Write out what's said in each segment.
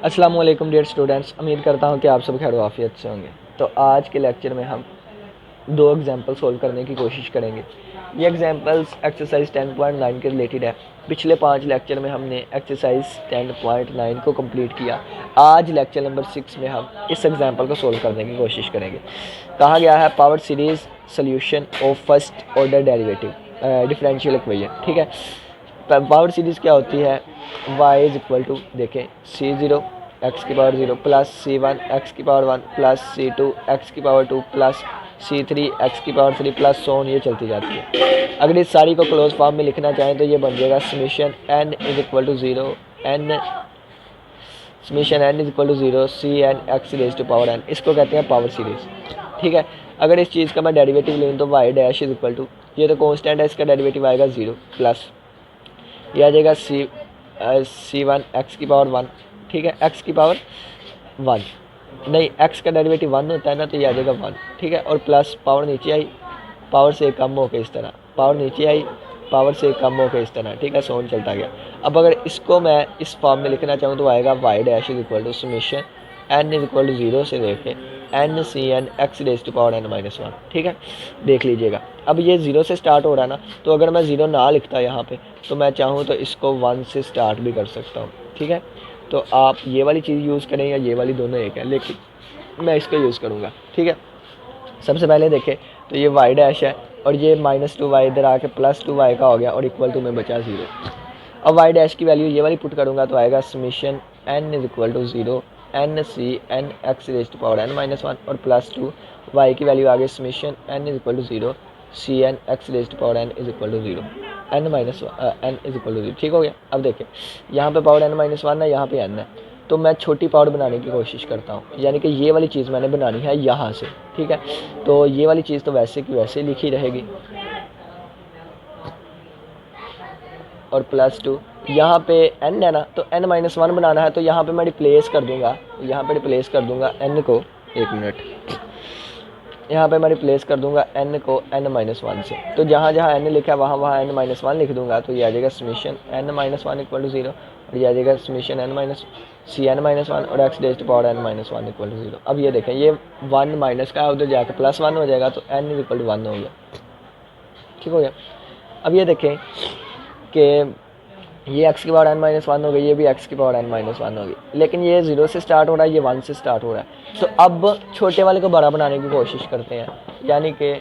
अस्सलाम वालेकुम dear students, उम्मीद करता हूँ कि आप सब खैर आफियत से होंगे। तो आज के लेक्चर में हम दो एग्जांपल सोल्व करने की कोशिश करेंगे। ये एग्जांपल्स एक्सरसाइज 10.9 के रिलेटेड है। पिछले 5 लेक्चर में हमने एक्सरसाइज 10.9 को कंप्लीट किया। आज लेक्चर नंबर 6 में हम इस एग्जांपल को सोल्व करने की कोशिश करेंगे। कहा गया है power series solution of first order derivative differential equation. ठीक है, पावर सीरीज़ क्या होती है? y इज इक्वल टू देखें c0 x की पावर 0 प्लस c1 x की पावर 1 प्लस c2 x की पावर 2 प्लस c3 x की पावर 3 प्लस सोन, ये चलती जाती है। अगर इस सारी को क्लोज फॉर्म में लिखना चाहें तो ये बन जाएगा summation n is equal to 0 n summation n is equal to 0 C N x raise to power n। इसको कहते हैं पावर सीरीज़। ठीक है, अगर इस चीज़ का मैं डेरिवेटिव लूँ तो y dash is equal to, ये तो कांस्टेंट है, इसका डेरिवेटिव आएगा 0 प्लस ये आ जाएगा c1 x की पावर 1। ठीक है, x की पावर 1 नहीं, x का डेरिवेटिव 1 होता है ना, तो ये आ जाएगा 1। ठीक है, और प्लस पावर नीचे आई, पावर से कम हो के इस तरह, पावर नीचे आई, पावर से कम हो के इस तरह। ठीक है, सोन चलता गया। अब अगर इसको मैं इस फॉर्म में लिखना चाहूँ तो आएगा y dash is equal to summation n is equal to 0 से लेके n C N x raise to power n minus 1। ठीक है, देख लीजिएगा। अब ये 0 से स्टार्ट हो रहा है ना, तो अगर मैं 0 ना लिखता यहाँ पे तो मैं चाहूँ तो इसको 1 से स्टार्ट भी कर सकता हूँ। ठीक है, तो आप ये वाली चीज़ यूज़ करें या ये वाली, दोनों एक है, लेकिन मैं इसको यूज़ करूँगा। ठीक है, सबसे पहले देखें तो ये y डैश है और ये -2y इधर आके +2y का हो गया और इक्वल टू में बचा 0। अब y डैश की वैल्यू ये वाली पुट करूँगा तो आएगा summation n is equal to 0 n C N x raise to power n minus 1 और +2 y की वैल्यू आ गई summation n is equal to 0 C N x raise to power n is equal to 0 n minus n is equal to 0। ठीक हो गया। अब देखें यहाँ पे पावर n माइनस 1 है, यहाँ पे n है, तो मैं छोटी पावर बनाने की कोशिश करता हूँ, यानी कि ये वाली चीज़ मैंने बनानी है यहाँ से। ठीक है, तो ये वाली चीज़ तो वैसे की वैसे लिखी रहेगी और +2 यहाँ पे n है ना, तो n माइनस 1 बनाना है, तो यहाँ पे मैं रिप्लेस कर दूँगा, यहाँ पे रिप्लेस कर दूँगा n को, एक मिनट, यहाँ पे मैं रिप्लेस कर दूँगा n को n माइनस 1 से। तो जहाँ जहाँ n लिखा है वहाँ वहाँ n माइनस 1 लिख दूँगा, तो ये आ जाएगा summation n minus 1 equal to 0 और ये आ जाएगा summation n minus C N minus 1 और X raise to power n minus 1 equal to 0। अब ये देखें ये 1 माइनस का उधर जाकर +1 हो जाएगा, तो n इज इक्वल टू 1 हो गया। ठीक हो गया। अब ये देखें कि ये x की पावर n माइनस 1 हो गई, ये भी x की पावर n माइनस 1 हो गई, लेकिन ये 0 से स्टार्ट हो रहा है, ये 1 से स्टार्ट हो रहा है। तो अब छोटे वाले को बड़ा बनाने की कोशिश करते हैं, यानी कि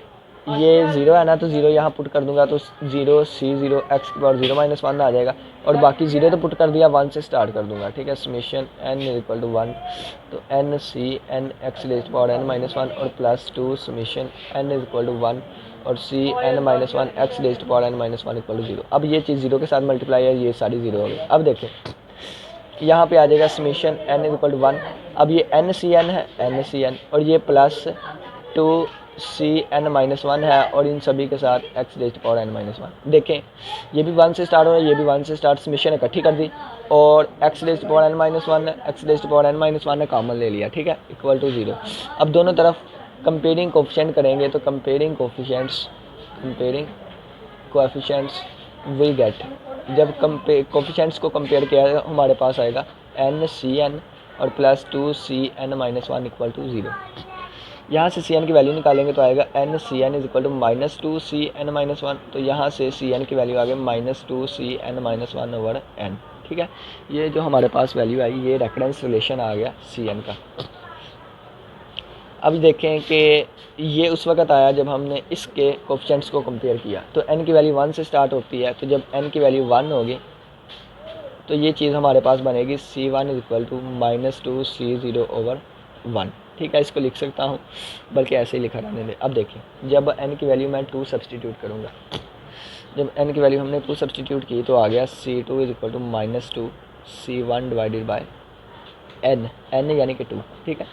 ये 0 है ना, तो 0 यहाँ पुट कर दूंगा तो 0 c0 x की पावर 0 माइनस 1 आ जाएगा, और बाकी 0 तो पुट कर दिया, 1 से स्टार्ट कर दूंगा। ठीक है, summation n is equal to 1, तो n C N x raise to power n minus 1 और +2 summation n is equal to 1 और C N minus 1 X raise to power n minus 1 equal to 0। अब ये चीज़ 0 के साथ मल्टीप्लाई है, ये सारी 0 हो गई। अब देखें यहाँ पे आ जाएगा summation n is equal to 1। अब ये n सी एन है, n सी एन, और ये +2 सी एन माइनस 1 है, और इन सभी के साथ X raise to power n minus 1। देखें ये भी 1 से स्टार्ट हो रहा है, ये भी 1 से स्टार्ट, समीशन इकट्ठी कर दी और X raise to power n minus 1 है, X raise to power n minus 1 ने कॉमन ले लिया। ठीक है, इक्वल टू 0। अब दोनों तरफ कंपेयरिंग कोफिशिएंट करेंगे, तो कंपेयरिंग कोएफिशिएंट्स विल गेट, जब कोफिशिएंट्स को कंपेयर किया हमारे पास आएगा n सी एन और +2 C N minus 1 equal to 0। यहाँ से सी एन की वैल्यू निकालेंगे तो आएगा n C N is equal to -2 C N minus 1, तो यहाँ से सी एन की वैल्यू आ गई -2 C N minus 1 over n। ठीक है, ये जो हमारे पास वैल्यू आई, ये रेफरेंस रिलेशन आ गया सी एन का। अब देखें कि ये उस वक्त आया जब हमने इसके कोफिशिएंट्स को कंपेयर किया, तो n की वैल्यू 1 से स्टार्ट होती है, तो जब n की वैल्यू 1 होगी तो ये चीज़ हमारे पास बनेगी c1 is equal to -2 c0 over 1। ठीक है, इसको लिख सकता हूँ, बल्कि ऐसे ही लिखा रहने दे। अब देखिए जब n की वैल्यू मैं 2 सब्सटीट्यूट करूँगा, जब n की वैल्यू हमने 2 सब्सटीट्यूट की तो आ गया c2 is equal to -2 c1 divided by n यानी कि 2। ठीक है,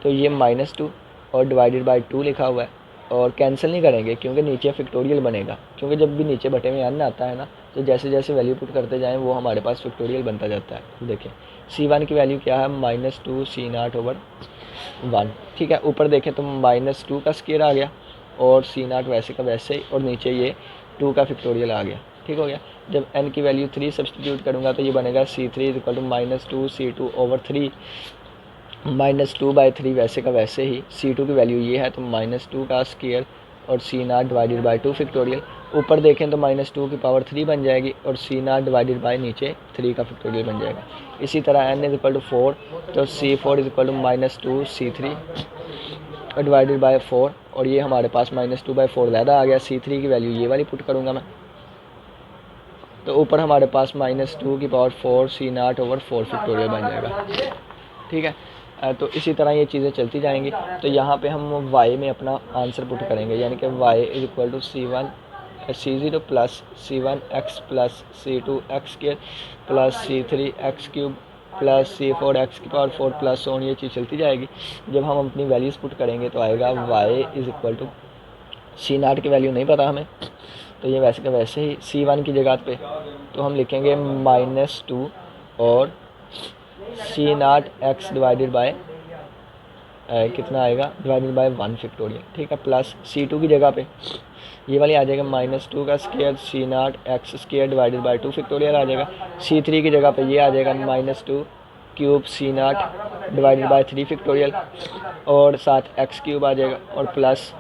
तो ये -2 और डिवाइडेड बाई 2 लिखा हुआ है, और कैंसिल नहीं करेंगे क्योंकि नीचे फैक्टोरियल बनेगा, क्योंकि जब भी नीचे बटे में n आता है ना, तो जैसे जैसे वैल्यू पुट करते जाएं वो हमारे पास फैक्टोरियल बनता जाता है। देखिए c1 की वैल्यू क्या है, -2 c0 ओवर 1। ठीक है, ऊपर देखें तो -2 का स्क्वायर आ गया और c0 वैसे का वैसे ही, और नीचे ये 2 का फैक्टोरियल आ गया। ठीक हो गया। जब n की वैल्यू 3 सब्सटीट्यूट करूँगा तो ये बनेगा C3 is equal to -2 C2/3 -2/3 वैसे का वैसे ही C2 की वैल्यू ये है तो -2 का स्क्वायर और C0 डिवाइडेड बाई 2 फैक्टोरियल। ऊपर देखें तो -2 की पावर 3 बन जाएगी और C0 डिवाइडेड बाई नीचे 3 का फैक्टोरियल बन जाएगा। इसी तरह n इज इक्वल टू 4 तो C4 is equal to -2 C3 divided by 4 और ये हमारे पास -2/4 ज़्यादा आ गया। C3 की वैल्यू ये वाली पुट करूँगा मैं तो ऊपर हमारे पास -2 की पावर 4 C0/4 फैक्टोरियल बन जाएगा। ठीक है, तो इसी तरह ये चीज़ें चलती जाएंगी। तो यहाँ पे हम y में अपना आंसर पुट करेंगे, यानी कि y is equal to C0 plus C1x plus C2x² plus C3x³ plus C4x की पावर 4 प्लस ऑन, ये चीज़ चलती जाएगी। जब हम अपनी वैल्यूज़ पुट करेंगे तो आएगा y is equal to C0 की वैल्यू नहीं पता हमें तो ये वैसे का वैसे ही C1 की जगह पे तो हम लिखेंगे -2 और C0x डिवाइडेड बाय कितना आएगा डिवाइडेड बाय 1 फैक्टोरियल। ठीक है, प्लस C2 की जगह पे ये वाली आ जाएगा -2 का square C0x² divided by 2 factorial आ जाएगा। C3 की जगह पे ये आ जाएगा -2 cube C0 divided by 3 factorial और साथ x³ आ जाएगा और प्लस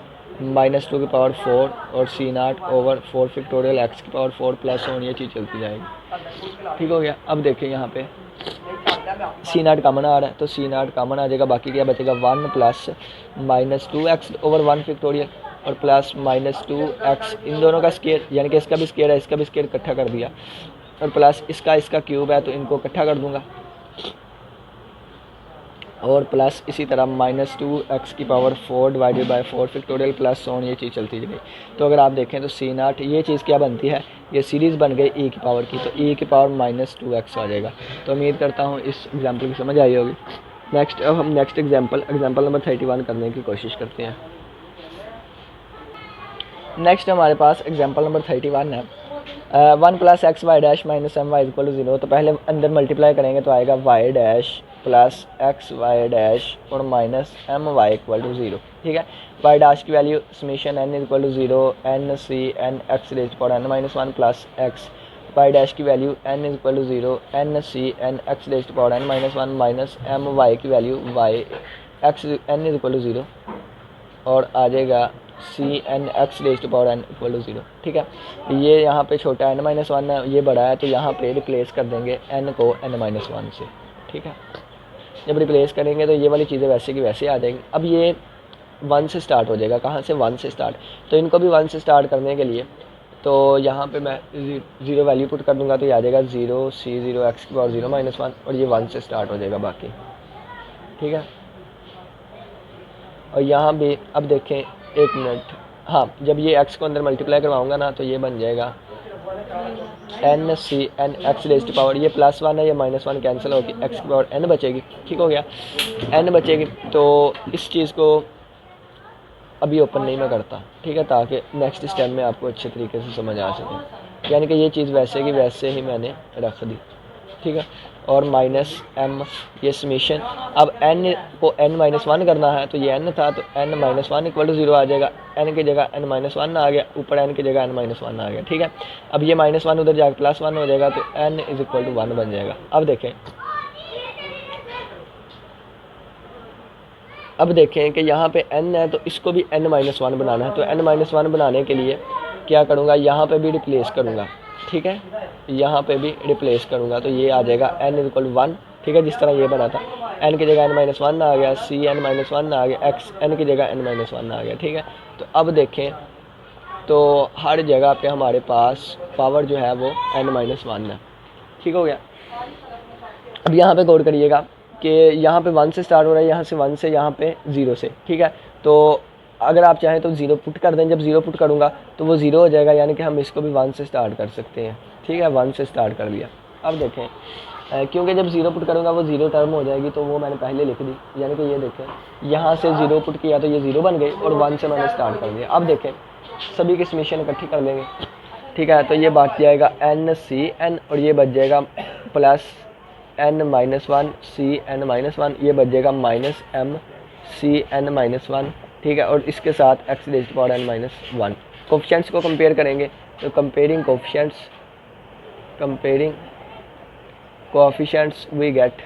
-2 की पावर 4 और C0/4 फैक्टोरियल x की पावर 4 प्लस ऑन, ये चीज़ चलती जाएगी। ठीक हो गया। अब देखें यहाँ पे C0 कॉमन आ रहा है तो C0 कॉमन आ जाएगा, बाकी क्या बचेगा 1 प्लस -2x/1 फैक्टोरियल और प्लस -2x इन दोनों का स्क्वायर, यानी कि इसका भी स्क्वायर है इसका भी स्क्वायर इकट्ठा कर दिया और प्लस इसका क्यूब है तो इनको इकट्ठा कर दूंगा और प्लस इसी तरह -2x की power 4 divided by 4 factorial plus on, ये चीज़ चलती गई। तो अगर आप देखें तो C0 ये चीज़ क्या बनती है, ये सीरीज़ बन गई e की पावर की, तो e की पावर -2x आ जाएगा। तो उम्मीद करता हूँ इस एग्जांपल की समझ आई होगी। नेक्स्ट अब हम नेक्स्ट एग्जांपल नंबर 31 करने की कोशिश करते हैं। नेक्स्ट हमारे पास एग्जांपल नंबर 31 है 1 + xy dash minus my equal to 0। तो पहले अंदर मल्टीप्लाई करेंगे तो आएगा y dash plus xy dash और माइनस my इक्वल टू 0। ठीक है, y डैश की value summation n equal to 0 n c n x raise power n minus 1 plus x, y dash की value n equal to 0 n c n x raise power n minus 1 minus my की value y x n equal to 0 और आ जाएगा C n x raise to power n equal to 0। ठीक है, ये यहाँ पे छोटा n-1 है, ये बड़ा है तो यहाँ पे रिप्लेस कर देंगे n को n-1 से। ठीक है, जब रिप्लेस करेंगे तो ये वाली चीज़ें वैसे की वैसे आ जाएंगी। अब ये 1 से स्टार्ट हो जाएगा, कहाँ से 1 से स्टार्ट, तो इनको भी 1 से स्टार्ट करने के लिए तो यहाँ पे मैं 0 वैल्यू पुट कर दूँगा तो ये आ जाएगा 0 C0 x की पावर 0-1 और ये 1 से स्टार्ट हो जाएगा बाकी। ठीक है, और यहाँ भी अब देखें एक मिनट, हाँ जब ये x को अंदर मल्टीप्लाई करवाऊँगा ना तो ये बन जाएगा n c n x raise to power, ये +1 है ये -1 कैंसिल होगी x की पावर n बचेगी। ठीक हो गया, n बचेगी तो इस चीज़ को अभी ओपन नहीं मैं करता। ठीक है, ताकि नेक्स्ट स्टेप में आपको अच्छे तरीके से समझ आ सके, यानी कि ये चीज़ वैसे की वैसे ही मैंने रख दी। ठीक है, और -m ये समेशन, अब n को n-1 करना है तो ये n था तो n-1 इक्वल टू 0 आ जाएगा, n की जगह n-1 आ गया, ऊपर n की जगह n-1 आ गया। ठीक है, अब ये -1 उधर जाकर +1 हो जाएगा तो n इज इक्वल टू 1 बन जाएगा। अब देखें कि यहाँ पे n है तो इसको भी n-1 बनाना है, तो n-1 बनाने के लिए क्या करूँगा, यहाँ पे भी रिप्लेस करूँगा। ठीक है, यहाँ पे भी रिप्लेस करूँगा तो ये आ जाएगा n इक्वल 1। ठीक है, जिस तरह ये बना था n की जगह n-1 आ गया, c n-1 आ गया, x n की जगह n-1 आ गया। ठीक है, तो अब देखें तो हर जगह पे हमारे पास पावर जो है वो n-1 है। ठीक हो गया, अब यहाँ पे गौर करिएगा कि यहाँ पे 1 से स्टार्ट हो रहा है, यहाँ से 1 से यहाँ पे 0 से। ठीक है, तो अगर आप चाहें तो 0 पुट कर दें, जब 0 पुट करूँगा तो वो 0 हो जाएगा, यानी कि हम इसको भी 1 से स्टार्ट कर सकते हैं। ठीक है, 1 से स्टार्ट कर दिया। अब देखें क्योंकि जब 0 पुट करूँगा वो 0 टर्म हो जाएगी तो वो मैंने पहले लिख दी, यानी कि ये देखें यहाँ से 0 पुट किया तो ये 0 बन गई और 1 से मैंने स्टार्ट कर दिया। अब देखें सभी की समेशन इकट्ठी कर लेंगे। ठीक है, तो ये बच जाएगा n c n और ये बच जाएगा प्लस n-1 c n-1, ये बच जाएगा -m c n-1। ठीक है, और इसके साथ x raise to power n-1। Coefficients को कंपेयर करेंगे तो comparing coefficients comparing coefficients we get,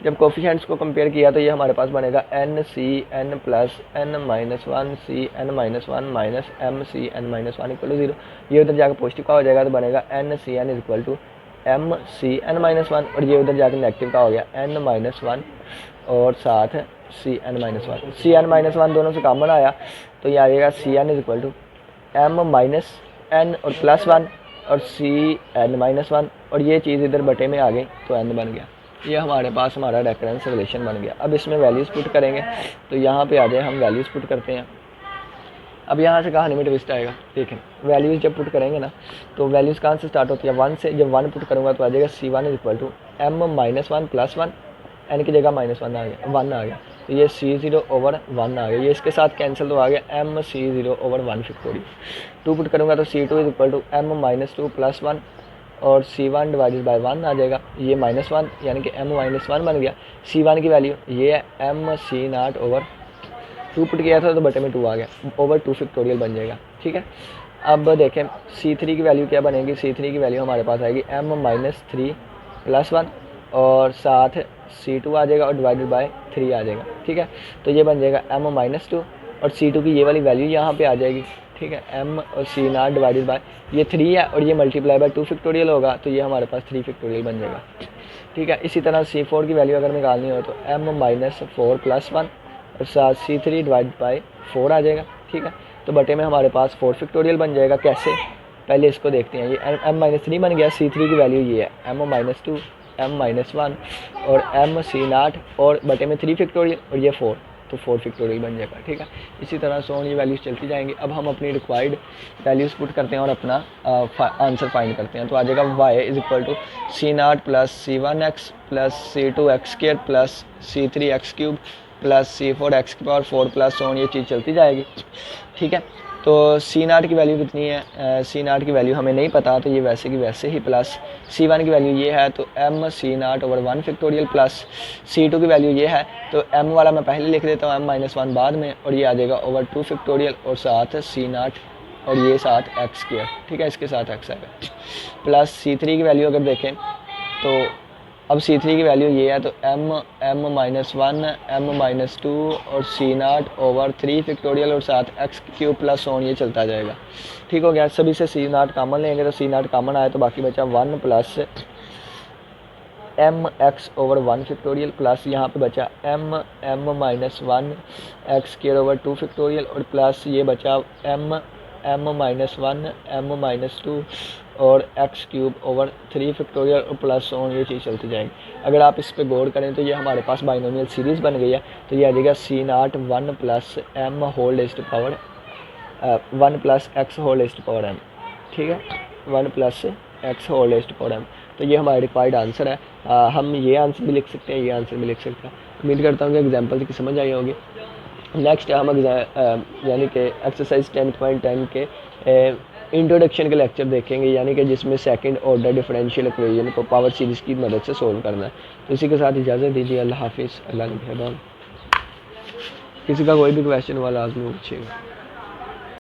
जब कोएफिशिएंट्स को कंपेयर किया तो ये हमारे पास बनेगा N C N plus N minus one C N minus one minus M C N minus one equal to zero. ये उधर जाकर पॉजिटिव का हो जाएगा तो बनेगा N C N is equal to M C N minus one, और ये उधर जाकर नेगेटिव का हो गया एन माइनस वन और साथ C N minus one. C N minus one दोनों से कॉमन आया तो ये आ जाएगा C N is equal to M minus N और प्लस वन और सी एन माइनस वन, और ये चीज़ इधर बटे में आ गई तो एन बन गया। ये हमारे पास हमारा रेफरेंस रिलेशन बन गया। अब इसमें वैल्यूज़ पुट करेंगे तो यहाँ पे आ जाए हम वैल्यूज़ पुट करते हैं। अब यहाँ से कहानी में ट्विस्ट आएगा, देखें वैल्यूज़ जब पुट करेंगे ना तो वैल्यूज़ कहाँ से स्टार्ट होती है, वन से। जब वन पुट करूँगा तो आ जाएगा C one is equal to M minus one plus one, N की जगह माइनस वन आ गया, वन आ गया, तो ये सी ज़ीरो ओवर वन आ गया, ये इसके साथ कैंसिल तो आ गया M C zero over one factorial. Two put करूँगा तो C two is equal to M minus two plus one और C one divided by one आ जाएगा, ये माइनस वन यानी कि एम माइनस वन बन गया। सी वन की वैल्यू ये है M C naught over two put किया था तो बटे में टू आ गया, ओवर टू फैक्टोरियल बन जाएगा। ठीक है, अब देखें सी थ्री की वैल्यू क्या बनेगी। सी थ्री की वैल्यू हमारे पास आएगी M minus three plus one और साथ सी टू आ जाएगा और डिवाइडेड बाई थ्री आ जाएगा। ठीक है, तो ये बन जाएगा एम माइनस टू और सी टू की ये वाली वैल्यू यहाँ पे आ जाएगी। ठीक है, एम और सी नाट डिवाइडेड बाय ये थ्री है और ये मल्टीप्लाई बाय टू फैक्टोरियल होगा तो ये हमारे पास थ्री फैक्टोरियल बन जाएगा। ठीक है, इसी तरह सी फोर की वैल्यू अगर निकालनी हो तो M minus four plus one और साथ C three divide by four आ जाएगा। ठीक है, तो बटे में हमारे पास फोर फैक्टोरियल बन जाएगा। कैसे, पहले इसको देखते हैं। ये एम माइनस थ्री बन गया, सी थ्री की वैल्यू ये है M minus two M minus one और एम सी नाट और बटे में थ्री फैक्टोरियल और ये फोर, तो फोर फैक्टोरियल बन जाएगा। ठीक है, इसी तरह से ये वैल्यूज़ चलती जाएंगी। अब हम अपनी रिक्वायर्ड वैल्यूज़ पुट करते हैं और अपना आंसर फाइंड करते हैं। तो आ जाएगा Y is equal to C naught plus C one X plus C two X square plus C three X cube plus C four X की पावर फोर प्लस ये चीज़ चलती जाएगी। ठीक है, तो सी नाट की वैल्यू कितनी है, सी नाट की वैल्यू हमें नहीं पता तो ये वैसे की वैसे ही, प्लस सी वन की वैल्यू ये है तो M C naught over one factorial plus C two की वैल्यू ये है तो एम वाला मैं पहले लिख देता हूँ, एम माइनस वन बाद में, और ये आ जाएगा ओवर टू फैक्टोरियल और साथ सी नाट और ये साथ एक्स स्क्वायर। ठीक है, इसके साथ एक्स आएगा प्लस सी थ्री की वैल्यू अगर देखें तो अब सी थ्री की वैल्यू ये है तो M minus one M minus two और C naught over three factorial और साथ एक्स क्यूब प्लस ये चलता जाएगा। ठीक हो गया, सभी से सी नाट कॉमन लेंगे तो सी नाट कॉमन आया तो बाकी बचा one plus M X over one factorial plus यहाँ पे बचा M minus one X square over two factorial और प्लस ये बचा M minus one M minus two और X cube over three factorial और प्लस ये चीज़ चलती जाएगी। अगर आप इस पर गौर करें तो ये हमारे पास बाइनोमियल सीरीज़ बन गई है। तो ये आ जाएगा C naught one plus M whole raised to power one plus X whole raised to power M. ठीक है, one plus X whole raised to power M, तो ये हमारा रिक्वायर्ड आंसर है। हम ये आंसर भी लिख सकते हैं, ये आंसर भी लिख सकते हैं। उम्मीद करता हूँ कि एग्जाम्पल की समझ आई होगी। नेक्स्ट हम यानी कि एक्सरसाइज 10.10 के इंट्रोडक्शन के लेक्चर देखेंगे, यानी कि जिसमें सेकंड ऑर्डर डिफरेंशियल इक्वेशन को पावर सीरीज़ की मदद से सोल्व करना है। तो इसी के साथ इजाज़त दीजिए, अल्लाह हाफिज़, अल्लाह निगहबान। किसी का कोई भी क्वेश्चन वाला आज़मी पूछिएगा।